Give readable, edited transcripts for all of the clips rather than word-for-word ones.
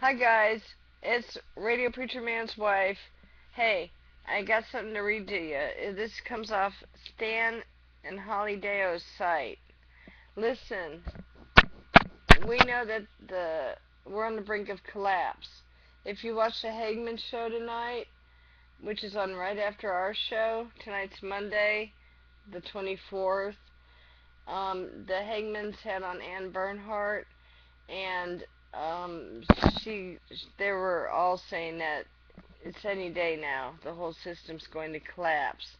Hi guys, it's Radio Preacher Man's wife. Hey, I got something to read to you. This comes off Stan and Holly Deo's site. Listen, we know that we're on the brink of collapse. If you watch the Hagman show tonight, which is on right after our show, tonight's Monday, the 24th. The Hagmans had on Ann Bernhardt, and um, they were all saying that it's any day now. The whole system's going to collapse.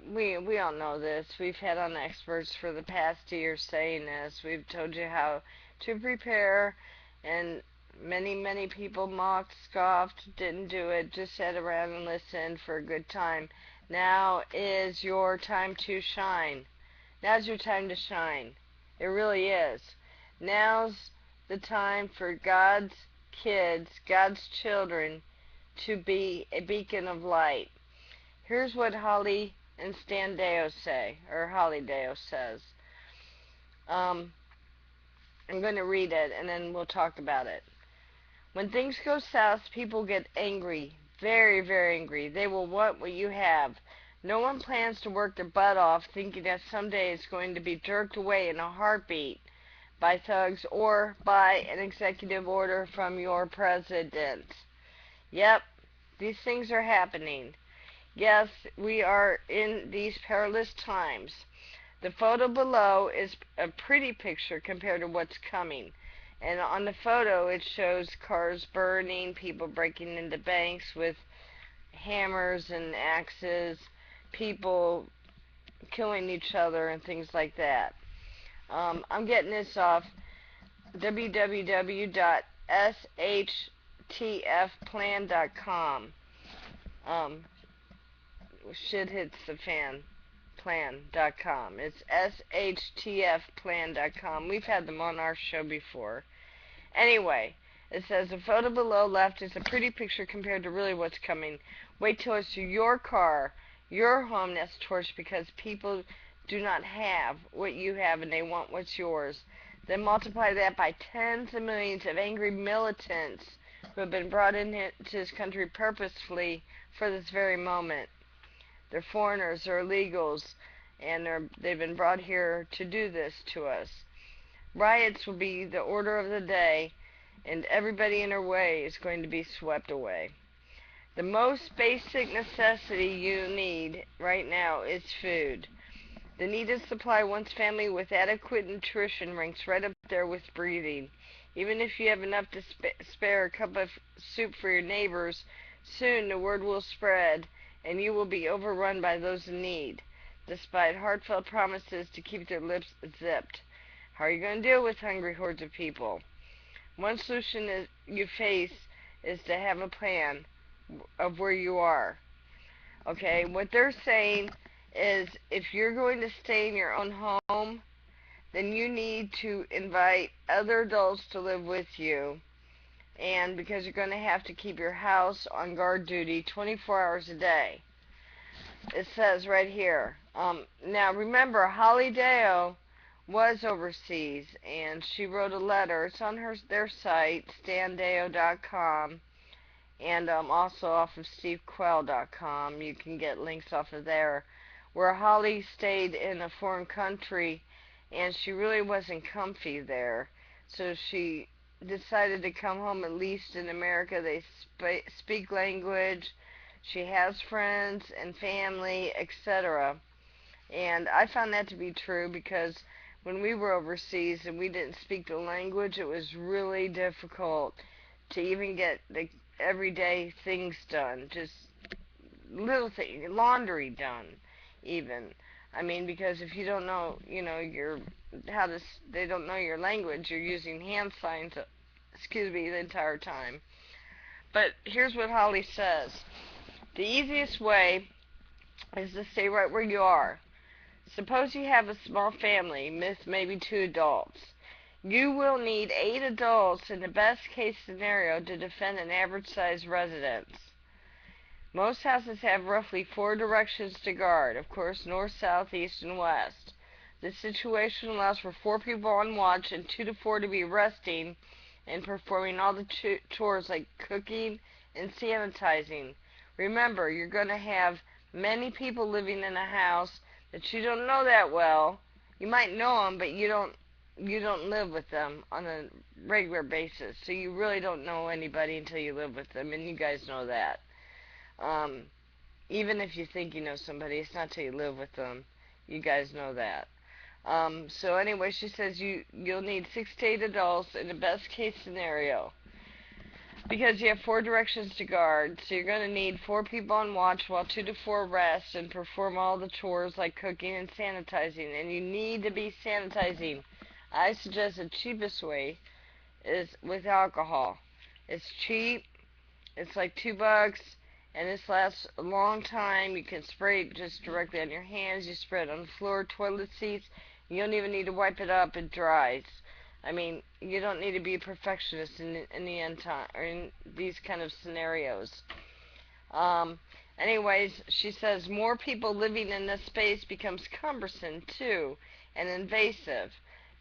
We all know this. We've had on experts for the past year saying this. We've told you how to prepare, and many people mocked, scoffed, didn't do it, just sat around and listened for a good time. Now is your time to shine. Now's your time to shine. It really is. Now's the time for God's kids, God's children, to be a beacon of light. Here's what Holly and Stan Deo say, or Holly Deo says. I'm going to read it and then we'll talk about it. When things go south, people get angry, very angry. They will want what you have. No one plans to work their butt off thinking that someday it's going to be jerked away in a heartbeat by thugs or by an executive order from your president. Yep, these things are happening. Yes, we are in these perilous times. The photo below is a pretty picture compared to what's coming. And on the photo, it shows cars burning, people breaking into banks with hammers and axes, people killing each other and things like that. I'm getting this off www.shtfplan.com. Shit hits the fan. Plan.com. It's shtfplan.com. We've had them on our show before. Anyway, it says the photo below left is a pretty picture compared to really what's coming. Wait till it's your car, your home that's torched because people do not have what you have and they want what's yours. Then multiply that by tens of millions of angry militants who have been brought into this country purposefully for this very moment. They're foreigners, they're illegals, and they've been brought here to do this to us. Riots will be the order of the day, and everybody in their way is going to be swept away. The most basic necessity you need right now is food. The needed supply one's family with adequate nutrition ranks right up there with breathing. Even if you have enough to spare a cup of soup for your neighbors, soon the word will spread and you will be overrun by those in need, despite heartfelt promises to keep their lips zipped. How are you going to deal with hungry hordes of people? One solution you face is to have a plan of where you are. Okay, what they're saying is if you're going to stay in your own home, then you need to invite other adults to live with you. And because you're going to have to keep your house on guard duty 24 hours a day. It says right here. Now remember, Holly Deo was overseas, and she wrote a letter. It's on their site, standeo.com, and also off of stevequell.com. You can get links off of there, where Holly stayed in a foreign country, and she really wasn't comfy there. So she decided to come home, at least in America. They speak language. She has friends and family, etc. And I found that to be true because when we were overseas and we didn't speak the language, it was really difficult to even get the everyday things done. Just little things, laundry done, even. I mean, because if you don't know, they don't know your language, you're using hand signs, the entire time. But here's what Holly says. The easiest way is to stay right where you are. Suppose you have a small family with maybe 2 adults. You will need 8 adults in the best case scenario to defend an average sized residence. Most houses have roughly 4 directions to guard, of course, north, south, east, and west. This situation allows for 4 people on watch and 2 to 4 to be resting and performing all the chores like cooking and sanitizing. Remember, you're going to have many people living in a house that you don't know that well. You might know them, but you don't live with them on a regular basis. So you really don't know anybody until you live with them, and you guys know that. Um, Even if you think you know somebody, it's not till you live with them. You guys know that. So anyway, she says you'll need 6 to 8 adults in the best case scenario, because you have 4 directions to guard. So you're going to need 4 people on watch while 2 to 4 rest and perform all the chores like cooking and sanitizing. And you need to be sanitizing. I suggest the cheapest way is with alcohol. It's cheap. It's like $2, and this lasts a long time. You can spray it just directly on your hands. You spray it on the floor, toilet seats. You don't even need to wipe it up. It dries. I mean, you don't need to be a perfectionist in the end time, or in these kind of scenarios. Anyways, she says more people living in this space becomes cumbersome too, and invasive,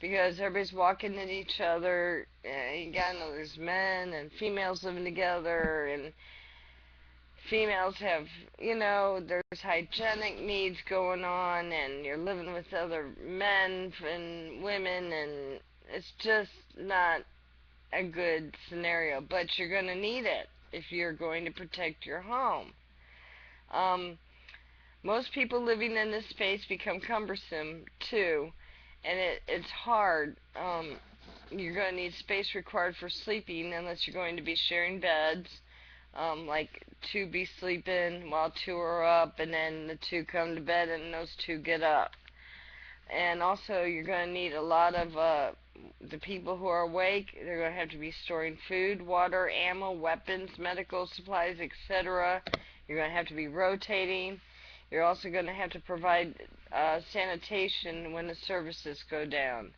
because everybody's walking at each other. You gotta know there's men and females living together, and females have, there's hygienic needs going on, and you're living with other men and women, and it's just not a good scenario. But you're going to need it if you're going to protect your home. Most people living in this space become cumbersome too, and it's hard. You're going to need space required for sleeping unless you're going to be sharing beds. Like 2 be sleeping while 2 are up, and then the 2 come to bed and those 2 get up. And also you're going to need a lot of the people who are awake. They're going to have to be storing food, water, ammo, weapons, medical supplies, etc. You're going to have to be rotating. You're also going to have to provide sanitation when the services go down.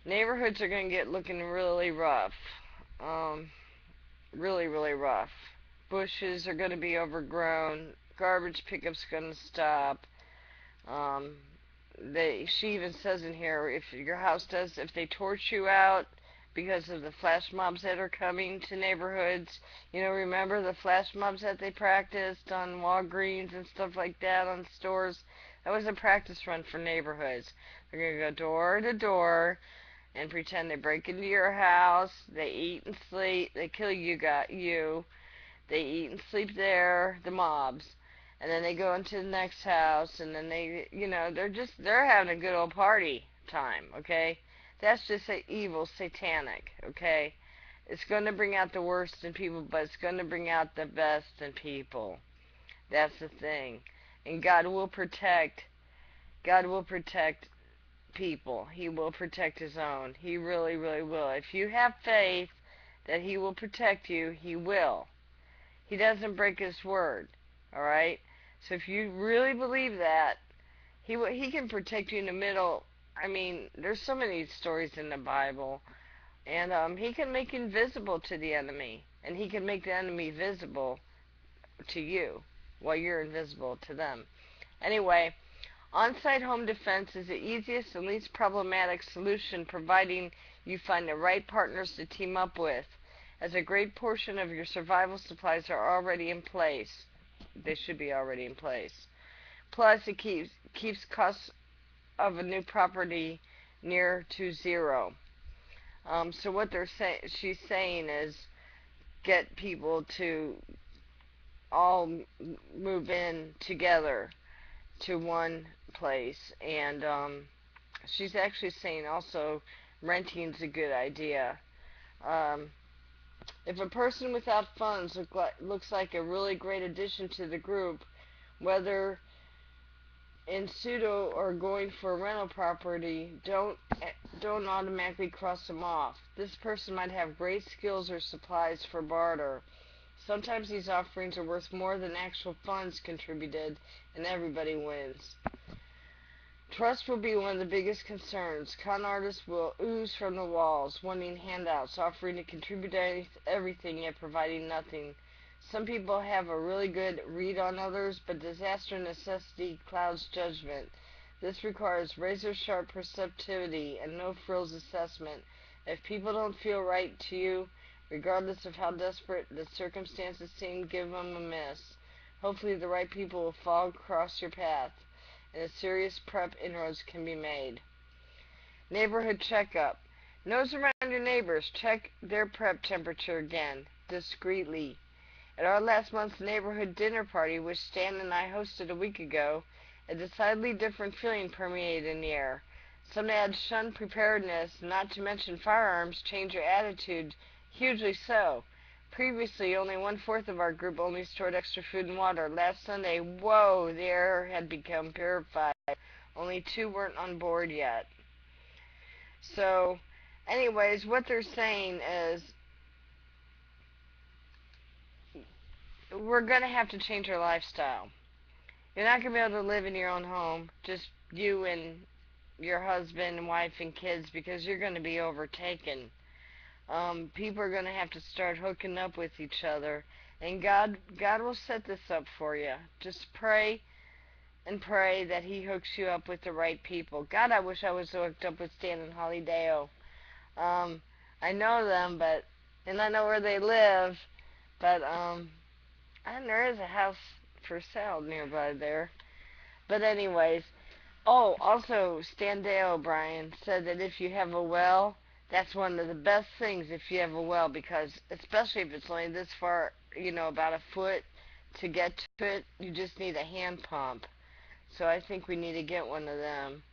Neighborhoods are going to get looking really rough. Really, really rough. Bushes are going to be overgrown. Garbage pickup's going to stop. She even says in here, if they torch you out because of the flash mobs that are coming to neighborhoods, remember the flash mobs that they practiced on Walgreens and stuff like that, on stores? That was a practice run for neighborhoods. They're going to go door to door and pretend they break into your house. They eat and sleep. They kill you. They eat and sleep there, the mobs. And then they go into the next house, and then they're having a good old party time, okay? That's just evil, satanic, okay? It's going to bring out the worst in people, but it's going to bring out the best in people. That's the thing. And God will protect people. He will protect His own. He really, really will. If you have faith that He will protect you, He will. He doesn't break His word, alright? So if you really believe that, He can protect you in the middle. I mean, there's so many stories in the Bible, and He can make invisible to the enemy, and He can make the enemy visible to you while you're invisible to them. Anyway, on-site home defense is the easiest and least problematic solution, providing you find the right partners to team up with, as a great portion of your survival supplies are already in place. They should be already in place. Plus, it keeps costs of a new property near to zero. So what she's saying is, get people to all move in together to one place. And she's actually saying also renting's a good idea. If a person without funds looks like a really great addition to the group, whether in pseudo or going for a rental property, don't automatically cross them off. This person might have great skills or supplies for barter. Sometimes these offerings are worth more than actual funds contributed, and everybody wins. Trust will be one of the biggest concerns. Con artists will ooze from the walls, wanting handouts, offering to contribute everything yet providing nothing. Some people have a really good read on others, but disaster necessity clouds judgment. This requires razor-sharp perceptivity and no-frills assessment. If people don't feel right to you, regardless of how desperate the circumstances seem, give them a miss. Hopefully the right people will fall across your path, and a serious prep inroads can be made. Neighborhood checkup. Nose around your neighbors. Check their prep temperature again, discreetly. At our last month's neighborhood dinner party, which Stan and I hosted a week ago, a decidedly different feeling permeated in the air. Some had shunned preparedness, not to mention firearms, change your attitude, hugely so. Previously, only one-fourth of our group only stored extra food and water. Last Sunday, whoa, the air had become purified. Only 2 weren't on board yet. So, anyways, what they're saying is we're going to have to change our lifestyle. You're not going to be able to live in your own home, just you and your husband and wife and kids, because you're going to be overtaken. People are going to have to start hooking up with each other, and God will set this up for you. Just pray and pray that He hooks you up with the right people. God, I wish I was hooked up with Stan and Holly Deo. I know them, and I know where they live, but and there is a house for sale nearby there. But anyways, oh, also Stan Dale O'Brien said that if you have a well, that's one of the best things if you have a well, because especially if it's only this far, about a foot to get to it, you just need a hand pump. So I think we need to get one of them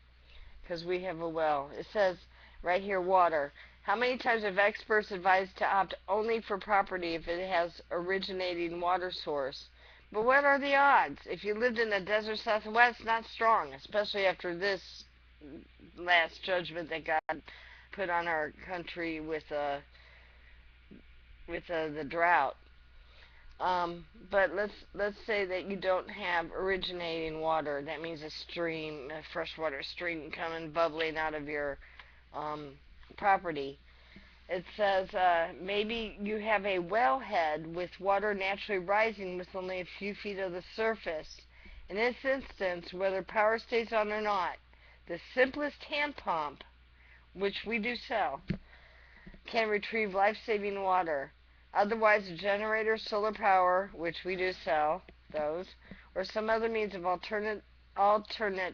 because we have a well. It says right here, water. How many times have experts advised to opt only for property if it has originating water source? But what are the odds? If you lived in the desert southwest, not strong, especially after this last judgment that God put on our country with the drought. But let's say that you don't have originating water. That means a stream, a freshwater stream coming bubbling out of your property. It says maybe you have a wellhead with water naturally rising with only a few feet of the surface. In this instance, whether power stays on or not, the simplest hand pump, which we do sell, can retrieve life-saving water. Otherwise, a generator, solar power, which we do sell, those, or some other means of alternate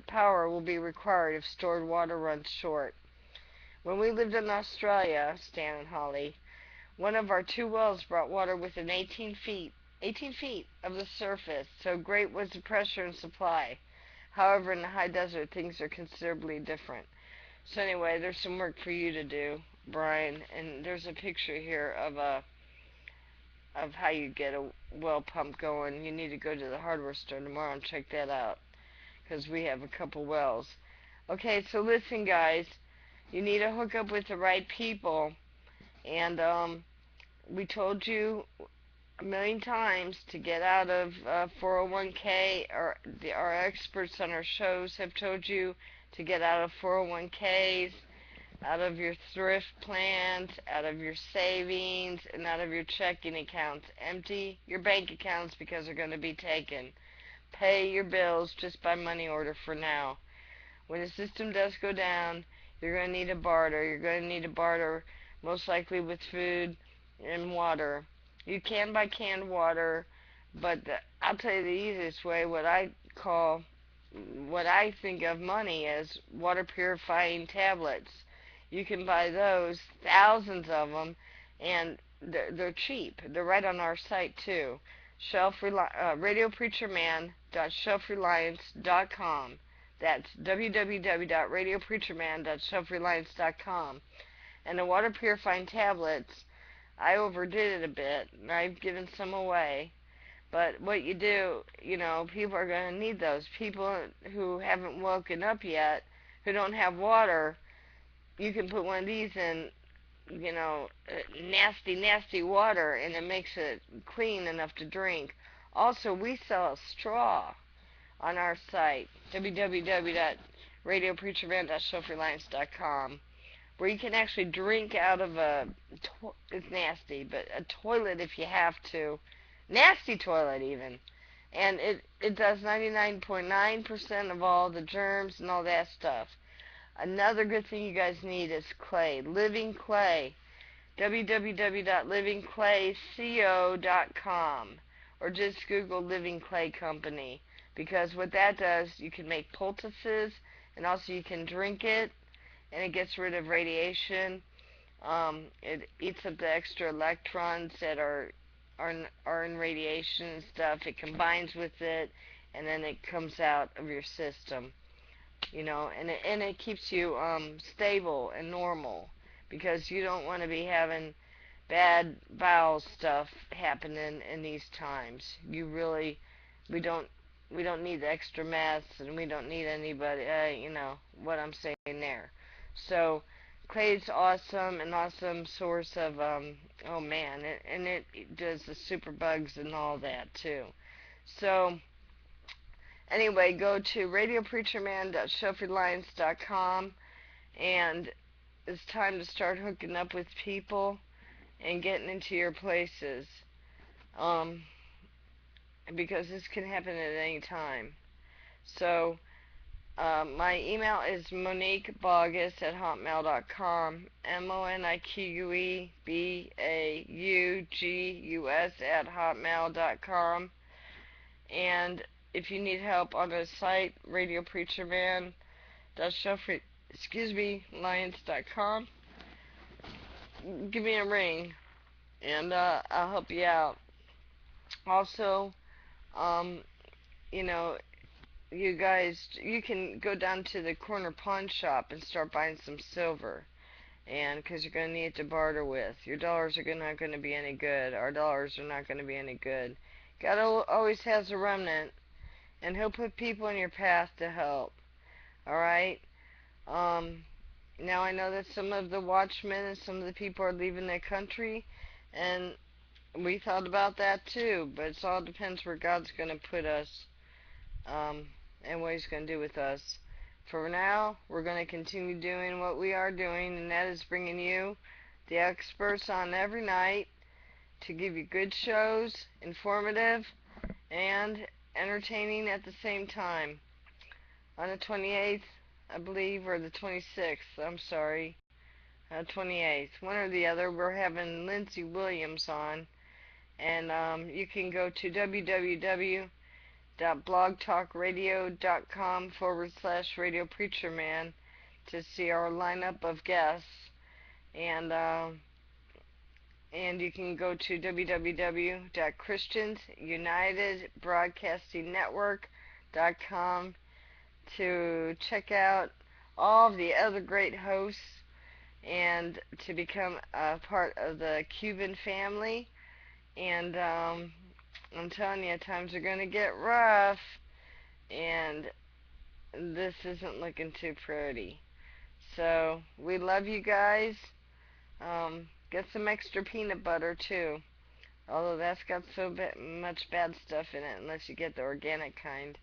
power will be required if stored water runs short. When we lived in Australia, Stan and Holly, one of our 2 wells brought water within 18 feet of the surface, so great was the pressure and supply. However, in the high desert, things are considerably different. So anyway, there's some work for you to do, Brian, and there's a picture here of how you get a well pump going. You need to go to the hardware store tomorrow and check that out, because we have a couple wells. Okay, so listen, guys. You need to hook up with the right people, and we told you a million times to get out of 401k, or our experts on our shows have told you to get out of 401ks, out of your thrift plans, out of your savings, and out of your checking accounts. Empty your bank accounts because they're going to be taken. Pay your bills just by money order for now. When the system does go down, you're going to need a barter. You're going to need a barter most likely with food and water. You can buy canned water, but I'll tell you the easiest way. What I think of money as water purifying tablets. You can buy those, thousands of them, and they're cheap. They're right on our site too. RadioPreacherMan.ShelfReliance.com. That's www.radiopreacherman.shelfreliance.com. And the water purifying tablets, I overdid it a bit, and I've given some away. But what you do, people are going to need those. People who haven't woken up yet, who don't have water, you can put one of these in, nasty, nasty water, and it makes it clean enough to drink. Also, we sell a straw on our site, www.radiopreacherman.shelfreliance.com, where you can actually drink out of it's nasty, but a toilet if you have to. Nasty toilet even. And it does 99.9% of all the germs and all that stuff. Another good thing you guys need is clay, living clay. www.livingclayco.com, or just Google Living Clay Company, because what that does, you can make poultices, and also you can drink it, and it gets rid of radiation. It eats up the extra electrons that are in radiation and stuff. It combines with it, and then it comes out of your system. And it keeps you stable and normal, because you don't want to be having bad bowel stuff happening in these times. We don't we don't need the extra mess, and we don't need anybody. You know what I'm saying there. So clay's awesome, an awesome source of oh man, it does the super bugs and all that too. So anyway, go to radiopreacherman.shelfreliance.com, and it's time to start hooking up with people and getting into your places, um, because this can happen at any time. So my email is moniquebaugus@hotmail.com, moniquebaugus@hotmail.com. And if you need help on the site, radiopreacherman.shelfreliance.com, give me a ring, and I'll help you out. Also, um, you know, you guys, you can go down to the corner pawn shop and start buying some silver, and because you're going to need it to barter with. Your dollars are not going to be any good. Our dollars are not going to be any good. God always has a remnant, and He'll put people in your path to help. Alright? Now I know that some of the watchmen and some of the people are leaving the country, and we thought about that too, but it all depends where God's going to put us, and what He's going to do with us. For now, we're going to continue doing what we are doing, and that is bringing you the experts on every night to give you good shows, informative, and entertaining at the same time. On the 28th, I believe, or the 26th, I'm sorry, 28th, one or the other, we're having Lindsay Williams on, and you can go to www.blogtalkradio.com/radiopreacherman to see our lineup of guests, and you can go to www.christiansunitedbroadcastingnetwork.com to check out all of the other great hosts, and to become a part of the Cuban family. And I'm telling you, times are going to get rough, and this isn't looking too pretty. So we love you guys. Get some extra peanut butter too, although that's got so much bad stuff in it unless you get the organic kind.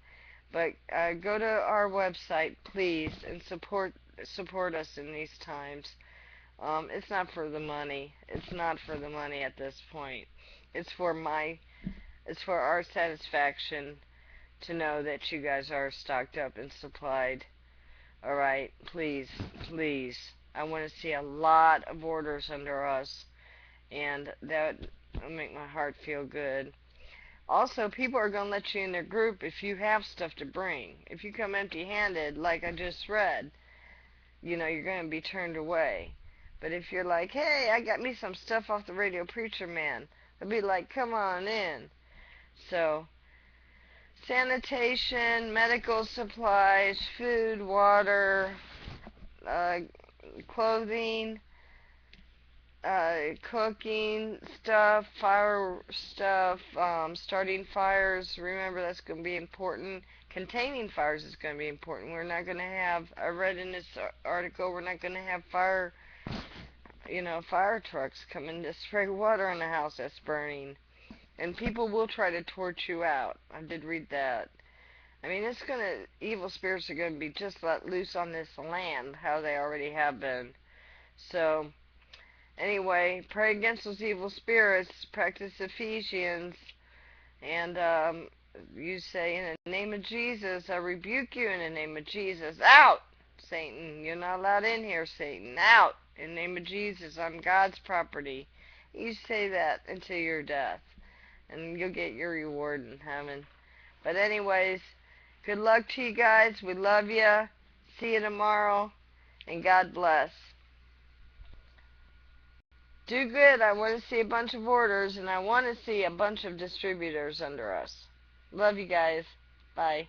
But go to our website, please, and support us in these times. It's not for the money. It's not for the money at this point. It's for our satisfaction to know that you guys are stocked up and supplied. All right, please, please. I want to see a lot of orders under us, and that will make my heart feel good. Also, people are going to let you in their group if you have stuff to bring. If you come empty-handed, like I just read, you're going to be turned away. But if you're like, hey, I got me some stuff off the Radio Preacher Man, they'll be like, come on in. So, sanitation, medical supplies, food, water, clothing, cooking stuff, fire stuff, starting fires. Remember, that's going to be important. Containing fires is going to be important. We're not going to have, I read in this article, we're not going to have fire trucks coming to spray water on a house that's burning. And people will try to torch you out. I did read that. I mean, evil spirits are going to be just let loose on this land, how they already have been. So, anyway, pray against those evil spirits, practice Ephesians, and you say, in the name of Jesus, I rebuke you in the name of Jesus. Out! Satan. You're not allowed in here, Satan. Out! In the name of Jesus, I'm God's property. You say that until your death, and you'll get your reward in heaven. But anyways, good luck to you guys. We love you. See you tomorrow, and God bless. Do good. I want to see a bunch of orders, and I want to see a bunch of distributors under us. Love you guys. Bye.